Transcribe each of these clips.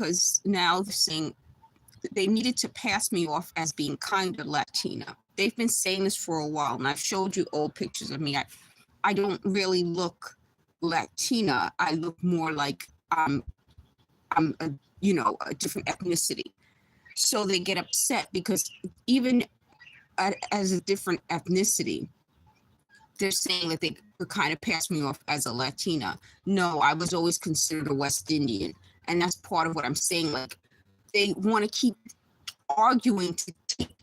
because now they're saying they needed to pass me off as being kind of Latina. They've been saying this for a while, and I've showed you old pictures of me. I don't really look Latina. I look more like I'm a, a different ethnicity. So they get upset because even as a different ethnicity, they're saying that they could kind of pass me off as a Latina. No, I was always considered a West Indian. And that's part of what I'm saying. Like, they want to keep arguing to take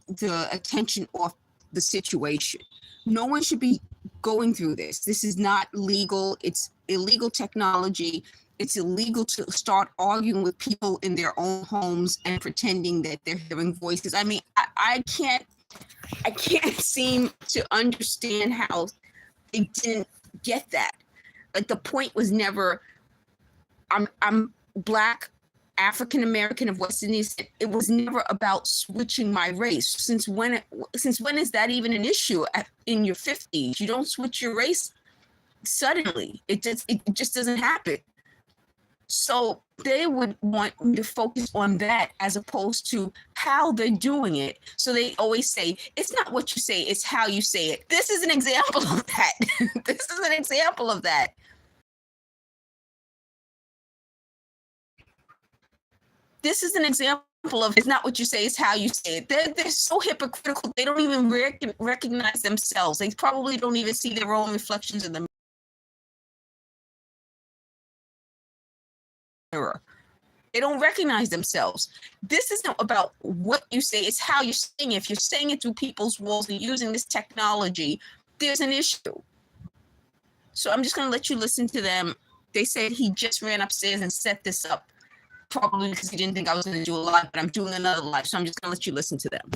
the attention off the situation. No one should be going through this. This is not legal. It's illegal technology. It's illegal to start arguing with people in their own homes and pretending that they're hearing voices. I mean, I can't seem to understand how they didn't get that. Like, the point was never, I'm Black, African American of West Indies. It was never about switching my race. Since when is that even an issue in your 50s? You don't switch your race suddenly. It just doesn't happen. So they would want me to focus on that as opposed to how they're doing it. So they always say, it's not what you say, it's how you say it. This is an example of that. This is an example of that. This is an example of it's not what you say, it's how you say it. They're so hypocritical. They don't even recognize themselves. They probably don't even see their own reflections in the mirror. They don't recognize themselves. This isn't about what you say, it's how you're saying it. If you're saying it through people's walls and using this technology, there's an issue. So I'm just going to let you listen to them. They said he just ran upstairs and set this up, probably because he didn't think I was going to do a live, but I'm doing another live, so I'm just going to let you listen to them.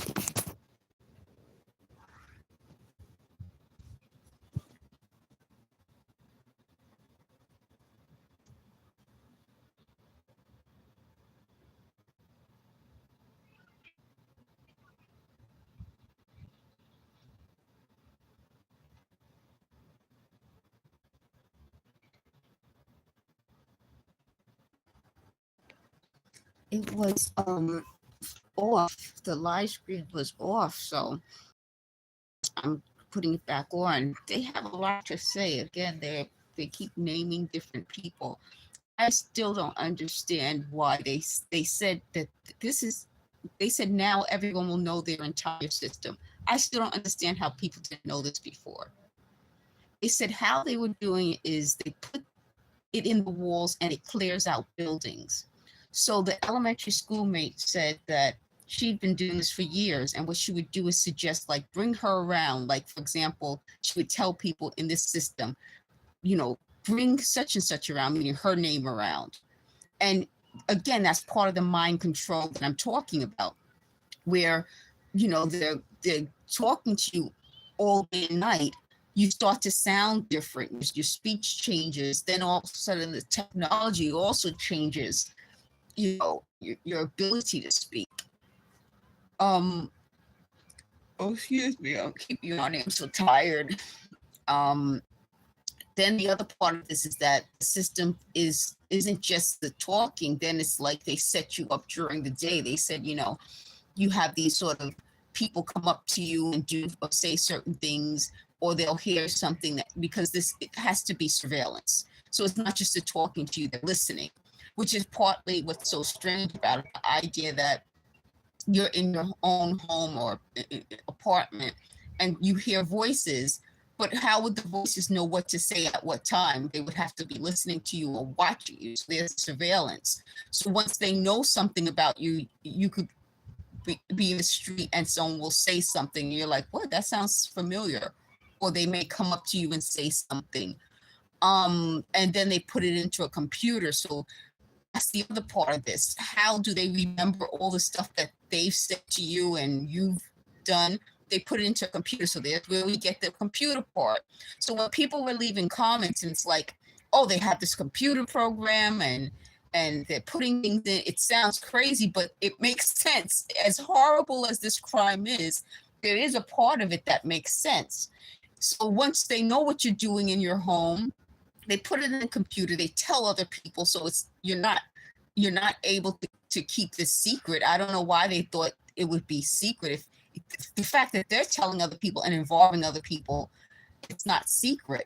It was off. The live screen was off, so I'm putting it back on. They have a lot to say. Again, they keep naming different people. I still don't understand why they said that this is. They said now everyone will know their entire system. I still don't understand how people didn't know this before. They said how they were doing it is they put it in the walls and it clears out buildings. So the elementary schoolmate said that she'd been doing this for years, and what she would do is suggest, like, bring her around. Like, for example, she would tell people in this system, bring such and such around, meaning her name around. And again, that's part of the mind control that I'm talking about, where, they're talking to you all day and night. You start to sound different. Your speech changes. Then all of a sudden the technology also changes, your ability to speak. Excuse me, I'll keep you on. I'm so tired. Then the other part of this is that the system isn't just the talking. Then it's like they set you up during the day. They said, you have these sort of people come up to you and do or say certain things, or they'll hear something that, because it has to be surveillance. So it's not just the talking to you, they're listening, which is partly what's so strange about it, the idea that you're in your own home or apartment and you hear voices, but how would the voices know what to say at what time? They would have to be listening to you or watching you. So there's surveillance. So once they know something about you, you could be in the street and someone will say something and you're like, what, that sounds familiar. Or they may come up to you and say something. And then they put it into a computer. So that's the other part of this. How do they remember all the stuff that they've said to you and you've done? They put it into a computer. So that's where we get the computer part. So when people were leaving comments, and it's like, oh, they have this computer program and they're putting things in. It sounds crazy, but it makes sense. As horrible as this crime is, there is a part of it that makes sense. So once they know what you're doing in your home, they put it in a computer, they tell other people, so you're not you're not able to keep this secret. I don't know why they thought it would be secret. If the fact that they're telling other people and involving other people, it's not secret.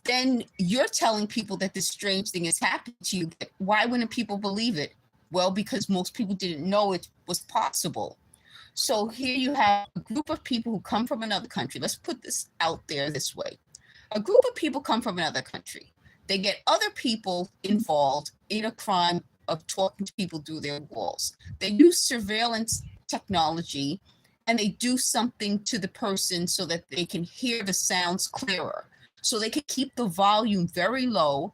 Then you're telling people that this strange thing has happened to you. Why wouldn't people believe it? Well, because most people didn't know it was possible. So here you have a group of people who come from another country. Let's put this out there this way. A group of people come from another country. They get other people involved in a crime of talking to people through their walls. They use surveillance technology and they do something to the person so that they can hear the sounds clearer. So they can keep the volume very low,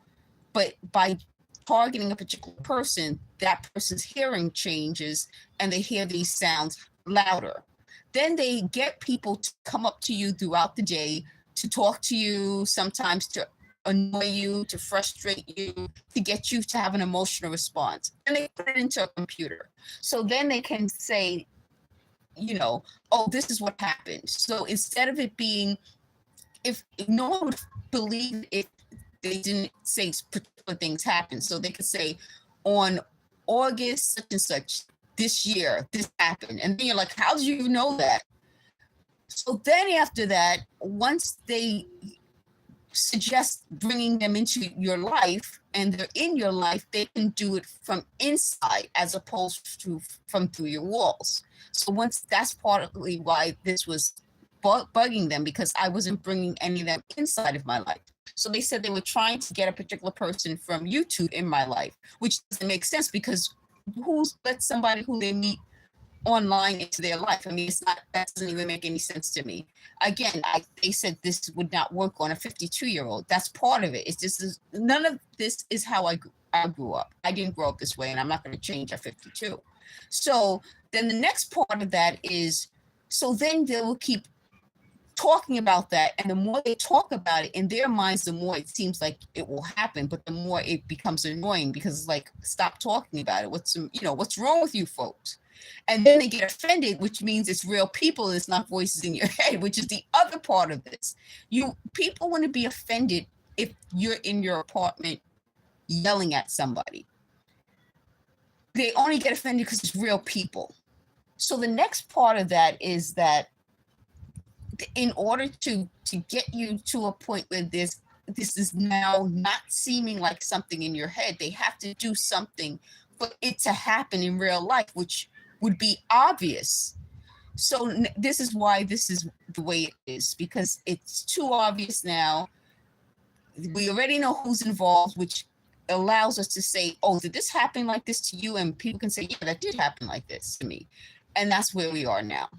but by targeting a particular person, that person's hearing changes and they hear these sounds louder. Then they get people to come up to you throughout the day to talk to you, sometimes to annoy you, to frustrate you, to get you to have an emotional response. And they put it into a computer. So then they can say, you know, oh, this is what happened. So instead of it being, if no one would believe if they didn't say particular things happened. So they could say on August such and such this year, this happened. And then you're like, how do you know that? So then after that, once they suggest bringing them into your life and they're in your life, they can do it from inside as opposed to from through your walls. So once that's partly why this was bugging them, because I wasn't bringing any of them inside of my life. So they said they were trying to get a particular person from YouTube in my life, which doesn't make sense because who's let somebody who they meet online into their life? I mean, it's not, that doesn't even make any sense to me. Again, they said this would not work on a 52-year-old. That's part of it. It's just none of this is how I grew up. I didn't grow up this way, and I'm not going to change at 52. So then the next part of that is, so then they will keep talking about that, and the more they talk about it in their minds, the more it seems like it will happen, but the more it becomes annoying because it's like, stop talking about it. What's wrong with you folks? And then they get offended, which means it's real people and it's not voices in your head, which is the other part of this. People want to be offended if you're in your apartment yelling at somebody. They only get offended because it's real people. So the next part of that is that in order to get you to a point where this is now not seeming like something in your head, they have to do something for it to happen in real life, which would be obvious. So this is why this is the way it is, because it's too obvious now. We already know who's involved, which allows us to say, oh, did this happen like this to you? And people can say, yeah, that did happen like this to me. And that's where we are now.